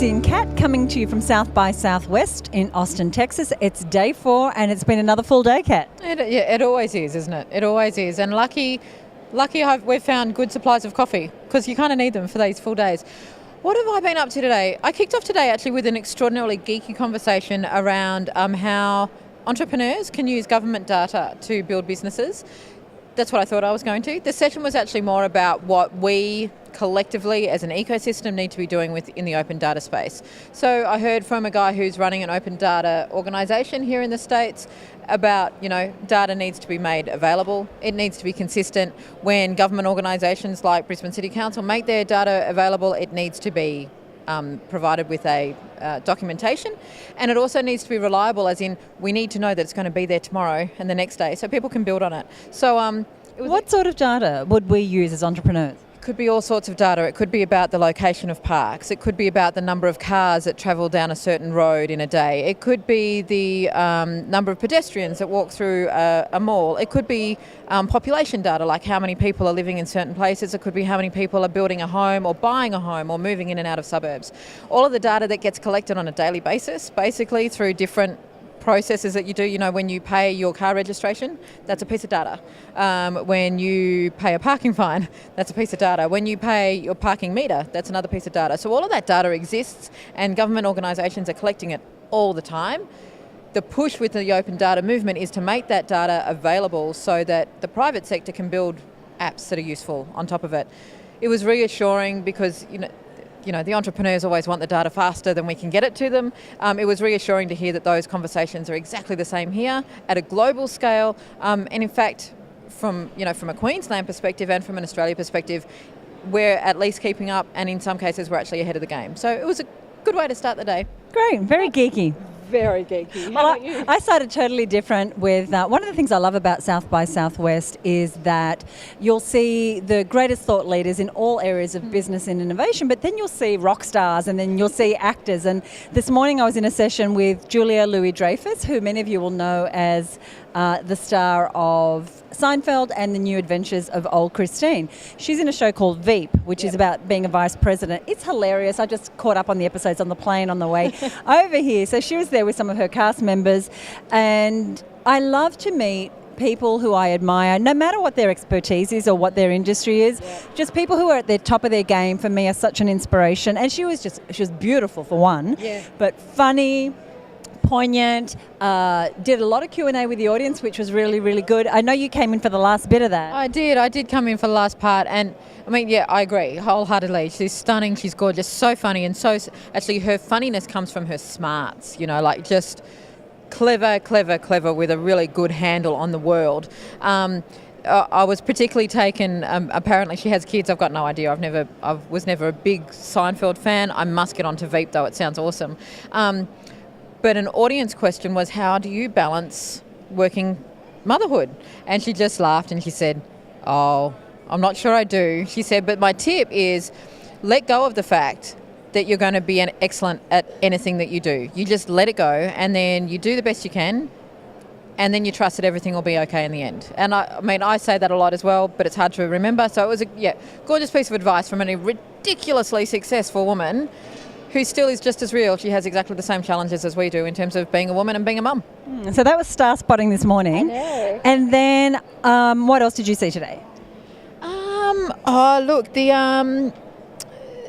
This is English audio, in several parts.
Suzi and Kat coming to you from South by Southwest in Austin, Texas. It's day 4 and it's been another full day, Kat. It always is, isn't it? It always is. And lucky we've found good supplies of coffee because you kind of need them for these full days. What have I been up to today? I kicked off today actually with an extraordinarily geeky conversation around how entrepreneurs can use government data to build businesses. That's what I thought I was going to. The session was actually more about what we collectively as an ecosystem need to be doing in the open data space. So I heard from a guy who's running an open data organisation here in the States about, data needs to be made available. It needs to be consistent. When government organisations like Brisbane City Council make their data available, it needs to be provided with a documentation, and it also needs to be reliable, as in we need to know that it's going to be there tomorrow and the next day so people can build on it. So what sort of data would we use as entrepreneurs? It could be all sorts of data. It could be about the location of parks. It could be about the number of cars that travel down a certain road in a day. It could be the number of pedestrians that walk through a mall. It could be population data, like how many people are living in certain places. It could be how many people are building a home or buying a home or moving in and out of suburbs. All of the data that gets collected on a daily basis, basically through different processes that you do. When you pay your car registration, that's a piece of data. When you pay a parking fine, that's a piece of data. When you pay your parking meter, that's another piece of data. So all of that data exists and government organisations are collecting it all the time. The push with the open data movement is to make that data available so that the private sector can build apps that are useful on top of it. It was reassuring because, the entrepreneurs always want the data faster than we can get it to them. It was reassuring to hear that those conversations are exactly the same here at a global scale. And in fact, from a Queensland perspective and from an Australia perspective, we're at least keeping up, and in some cases we're actually ahead of the game. So it was a good way to start the day. Great, very geeky. Very geeky. Well, I started totally different with one of the things I love about South by Southwest is that you'll see the greatest thought leaders in all areas of business and innovation, but then you'll see rock stars and then you'll see actors. And this morning I was in a session with Julia Louis Dreyfus, who many of you will know as the star of Seinfeld and the New Adventures of Old Christine. She's in a show called Veep, which is about being a vice president. It's hilarious. I just caught up on the episodes on the plane on the way over here. So she was there with some of her cast members, and I love to meet people who I admire, no matter what their expertise is or what their industry is. Just people who are at the top of their game for me are such an inspiration. And she was beautiful for one, but funny, poignant, did a lot of Q&A with the audience, which was really, really good. I know you came in for the last bit of that. I did come in for the last part, and I agree wholeheartedly. She's stunning, she's gorgeous, so funny, and so actually her funniness comes from her smarts, just clever with a really good handle on the world. I was particularly taken, apparently she has kids, I've got no idea, I was never a big Seinfeld fan. I must get onto Veep though, it sounds awesome. But an audience question was, how do you balance working motherhood? And she just laughed and she said, oh, I'm not sure I do. She said, but my tip is let go of the fact that you're going to be excellent at anything that you do. You just let it go and then you do the best you can and then you trust that everything will be okay in the end. And I say that a lot as well, but it's hard to remember. So it was a gorgeous piece of advice from a ridiculously successful woman who still is just as real. She has exactly the same challenges as we do in terms of being a woman and being a mum. So that was star spotting this morning. I know. And then what else did you see today?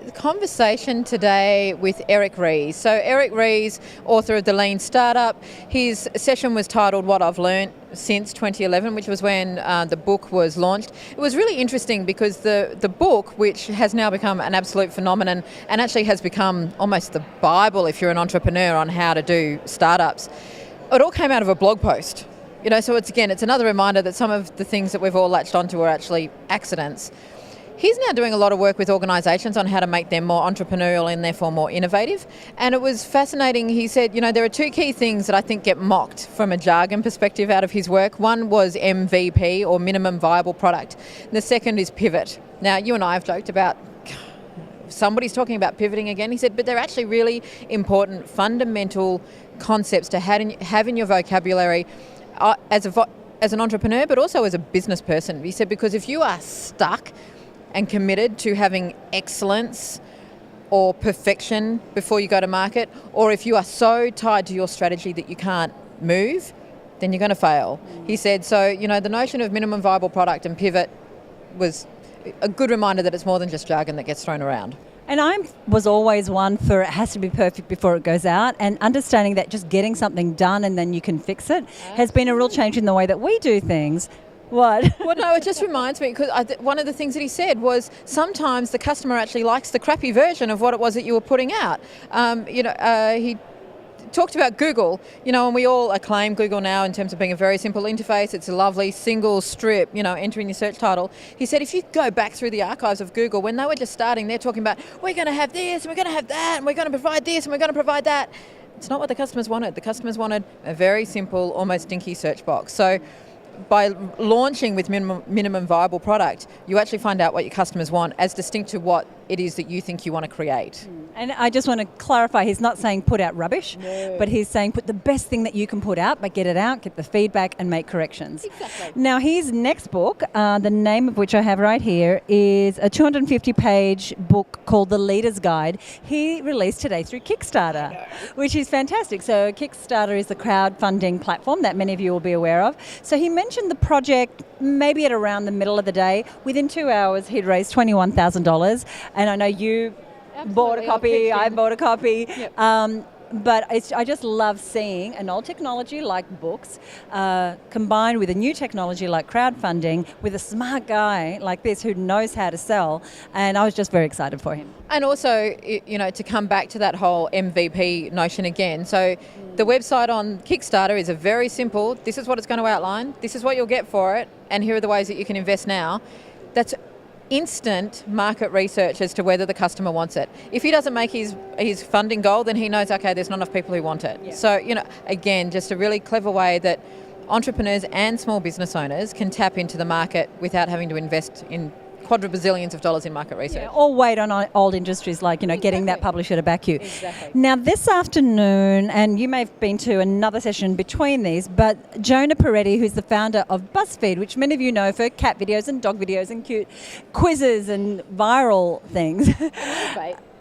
The conversation today with Ries. So Eric Ries, author of The Lean Startup, his session was titled What I've Learned Since 2011, which was when the book was launched. It was really interesting because the book, which has now become an absolute phenomenon and actually has become almost the Bible if you're an entrepreneur on how to do startups, it all came out of a blog post. So it's another reminder that some of the things that we've all latched onto are actually accidents. He's now doing a lot of work with organisations on how to make them more entrepreneurial and therefore more innovative. And it was fascinating. He said, there are two key things that I think get mocked from a jargon perspective out of his work. One was MVP, or minimum viable product. And the second is pivot. Now, you and I have joked about somebody's talking about pivoting again. He said, but they're actually really important fundamental concepts to have in your vocabulary as an entrepreneur, but also as a business person. He said, because if you are stuck and committed to having excellence or perfection before you go to market, or if you are so tied to your strategy that you can't move, then you're going to fail. He said, so, the notion of minimum viable product and pivot was a good reminder that it's more than just jargon that gets thrown around. And I was always one for it has to be perfect before it goes out, and understanding that just getting something done and then you can fix it has been a real change in the way that we do things. What? Well, no, it just reminds me, because one of the things that he said was sometimes the customer actually likes the crappy version of what it was that you were putting out. He talked about Google, and we all acclaim Google now in terms of being a very simple interface. It's a lovely single strip, entering your search title. He said if you go back through the archives of Google, when they were just starting, they're talking about, we're going to have this, and we're going to have that, and we're going to provide this, and we're going to provide that. It's not what the customers wanted. The customers wanted a very simple, almost dinky search box. So by launching with minimum viable product, you actually find out what your customers want as distinct to what it is that you think you want to create. And I just want to clarify, he's not saying put out rubbish, but he's saying put the best thing that you can put out, but get it out, get the feedback and make corrections. Exactly. Now his next book, the name of which I have right here, is a 250-page book called The Leader's Guide. He released today through Kickstarter, which is fantastic. So Kickstarter is the crowdfunding platform that many of you will be aware of. So he mentioned the project maybe at around the middle of the day. Within 2 hours, he'd raised $21,000. And I know you bought a copy, I bought a copy. Yep. But I just love seeing an old technology like books combined with a new technology like crowdfunding with a smart guy like this who knows how to sell. And I was just very excited for him. And also, to come back to that whole MVP notion again. So the website on Kickstarter is a very simple, this is what it's going to outline, this is what you'll get for it, and here are the ways that you can invest now. That's instant market research as to whether the customer wants it. If he doesn't make his funding goal, then he knows, okay, there's not enough people who want it. Yeah. So, again, just a really clever way that entrepreneurs and small business owners can tap into the market without having to invest in quadribazillions of dollars in market research. Yeah, or wait on old industries like, exactly. Getting that publisher to back you. Exactly. Now this afternoon, and you may have been to another session between these, but Jonah Peretti, who's the founder of Buzzfeed, which many of you know for cat videos and dog videos and cute quizzes and viral things.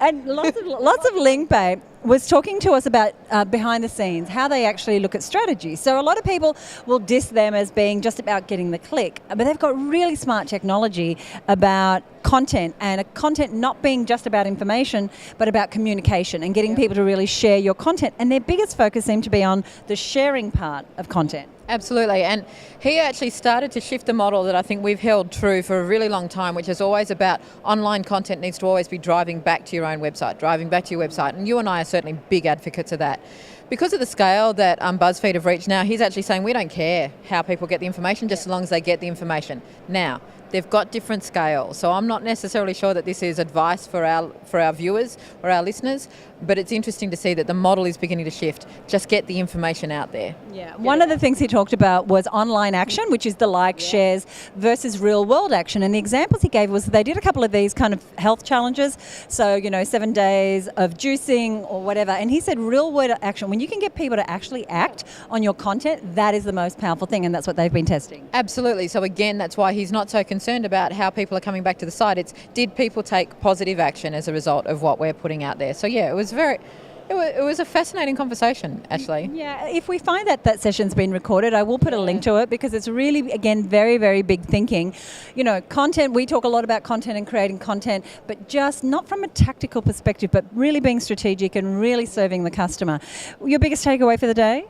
And lots of link bait, was talking to us about behind the scenes, how they actually look at strategy. So a lot of people will diss them as being just about getting the click, but they've got really smart technology about content, and content not being just about information, but about communication and getting people to really share your content. And their biggest focus seemed to be on the sharing part of content. Absolutely, and he actually started to shift the model that I think we've held true for a really long time, which is always about online content needs to always be driving back to your own website, and you and I are certainly big advocates of that. Because of the scale that BuzzFeed have reached now, he's actually saying we don't care how people get the information, just as long as they get the information. Now, they've got different scales, so I'm not necessarily sure that this is advice for our viewers or our listeners, but it's interesting to see that the model is beginning to shift. Just get the information out there. Yeah. One of the things he talked about was online action, which is the likes, shares versus real world action. And the examples he gave was they did a couple of these kind of health challenges. So, 7 days of juicing or whatever. And he said real world action, when you can get people to actually act on your content, that is the most powerful thing. And that's what they've been testing. Absolutely. So again, that's why he's not so concerned about how people are coming back to the site. It's did people take positive action as a result of what we're putting out there. So yeah, it was a fascinating conversation, actually. Yeah, if we find that session's been recorded, I will put a link to it, because it's really, again, very, very big thinking. Content, we talk a lot about content and creating content, but just not from a tactical perspective, but really being strategic and really serving the customer. Your biggest takeaway for the day?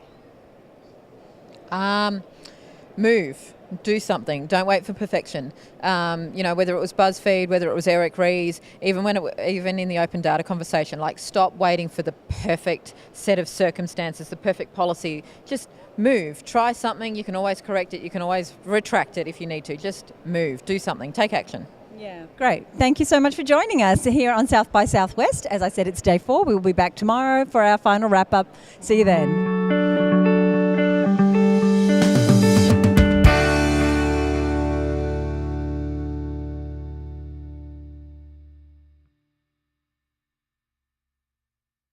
Move. Do something. Don't wait for perfection. Whether it was BuzzFeed, whether it was Ries, even in the open data conversation, stop waiting for the perfect set of circumstances, the perfect policy. Just move. Try something. You can always correct it. You can always retract it if you need to. Just move. Do something. Take action. Yeah, great. Thank you so much for joining us here on South by Southwest. As I said, it's day 4. We will be back tomorrow for our final wrap-up. See you then.